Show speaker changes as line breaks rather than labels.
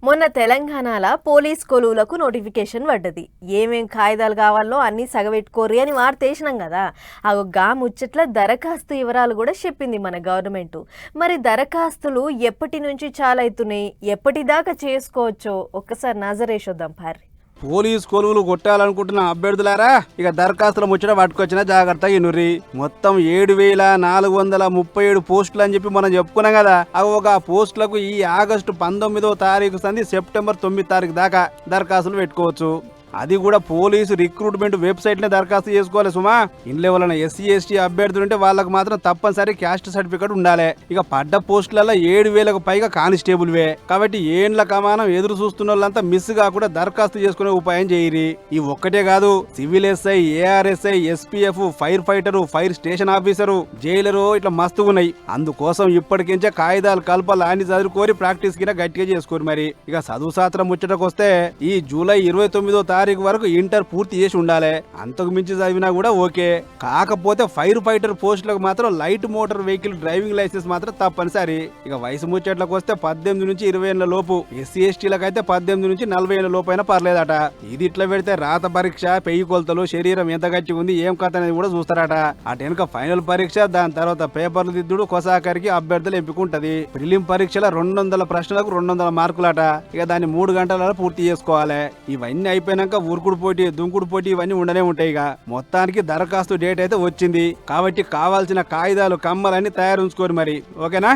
మొన్న తెలంగాణలో police కొలువులకు notification పడ్డది. ఏమేం కాయిదాలు కావాలో అన్నీ సగబెట్టుకోర్రి అని వార్తేసినాం కదా. గా ముచ్చట్ల దరఖాస్తు వివరాలు కూడా చెప్పింది మన గవర్నమెంట్. మరి దరఖాస్తులు ఎప్పటి నుంచి చాలవుతున్నాయి, ఎప్పటిదాకా చేసుకోవచ్చో ఒక్కసారి నజరేసొద్దాం పారి.
పోలీస్ కొలువులు కొట్టాలనుకుంటున్న అభ్యర్థులారా ఇక దరఖాస్తుల ముచ్చట పట్టుకొచ్చిన జాగ్రత్త ఇనుర్రి. మొత్తం 7,437 పోస్టులు అని చెప్పి మనం చెప్పుకున్నాం కదా. ఒక పోస్టులకు ఈ ఆగస్టు 19వ తారీఖు సంది సెప్టెంబర్ 9 తారీఖు దాకా దరఖాస్తులు పెట్టుకోవచ్చు. అది కూడా పోలీసు రిక్రూట్మెంట్ వెబ్సైట్నే దరఖాస్తు చేసుకోవాలి సుమా. ఇంట్లో వలన ఎస్సీ ఎస్టీ అభ్యర్థులు ఉంటే వాళ్ళకు మాత్రం తప్పనిసరి క్యాస్ట్ సర్టిఫికేట్ ఉండాలి. ఇక పడ్డ పోస్టులలో 7,000కు పైగా కానిస్టేబుల్వే. కాబట్టి ఏండ్ల కమానం ఎదురు చూస్తున్న వాళ్ళంతా మిస్ కాకుండా దరఖాస్తు చేసుకునే ఉపాయం చేయరి. ఈ ఒక్కటే కాదు, civil SI, ARSI, SPF, fire fighter, fire station officer, Jailer ఇట్లా మస్తు ఉన్నాయి. అందుకోసం ఇప్పటికించే కాయిదాలు కల్పాలు అన్ని చదువుకోరి ప్రాక్టీస్ కింద గట్టిగా చేసుకోరు. మరి ఇక చదువు శాస్త్రం ముచ్చటకు వస్తే ఈ జూలై 29వ తారీఖు వరకు ఇంటర్ పూర్తి చేసి ఉండాలి. అంతకు మించి చదివినా కూడా ఓకే. కాకపోతే ఫైర్ ఫైటర్ పోస్టులకు మాత్రం light motor vehicle driving licence మాత్రం తప్పనిసరి. ఇక వయసు ముచ్చట్లకు వస్తే 18 నుంచి 20 ఏళ్ల లోపు, ఎస్సీ ఎస్టీలకు అయితే 18 నుంచి 40 ఏళ్ల లోపు అయినా పర్లేదట. ఇది ఇట్లా పెడితే రాత పరీక్ష, పెయ్యి కొలతలు, శరీరం ఎంత గట్టి ఉంది, ఏం కథ అనేది కూడా చూస్తారట. అటు వెనుక ఫైనల్ పరీక్ష, దాని తర్వాత పేపర్లు దిద్దుడు, కొసాకరికి అభ్యర్థులు ఎంపికంటది. ప్రిలిమ్ పరీక్షల 200 ప్రశ్నలకు 200 మార్కులట. ఇక దాన్ని 3 గంటలలో పూర్తి చేసుకోవాలి. ఇవన్నీ అయిపోయినాక ఊరుకుడు పోటీ, దుంకుడు పోటీ ఇవన్నీ ఉండనే ఉంటాయి. ఇక మొత్తానికి దరఖాస్తు డేట్ అయితే వచ్చింది. కాబట్టి కావాల్సిన కాగితాలు, కమ్మలన్నీ తయారు ఉంచుకోరు మరి. ఓకేనా?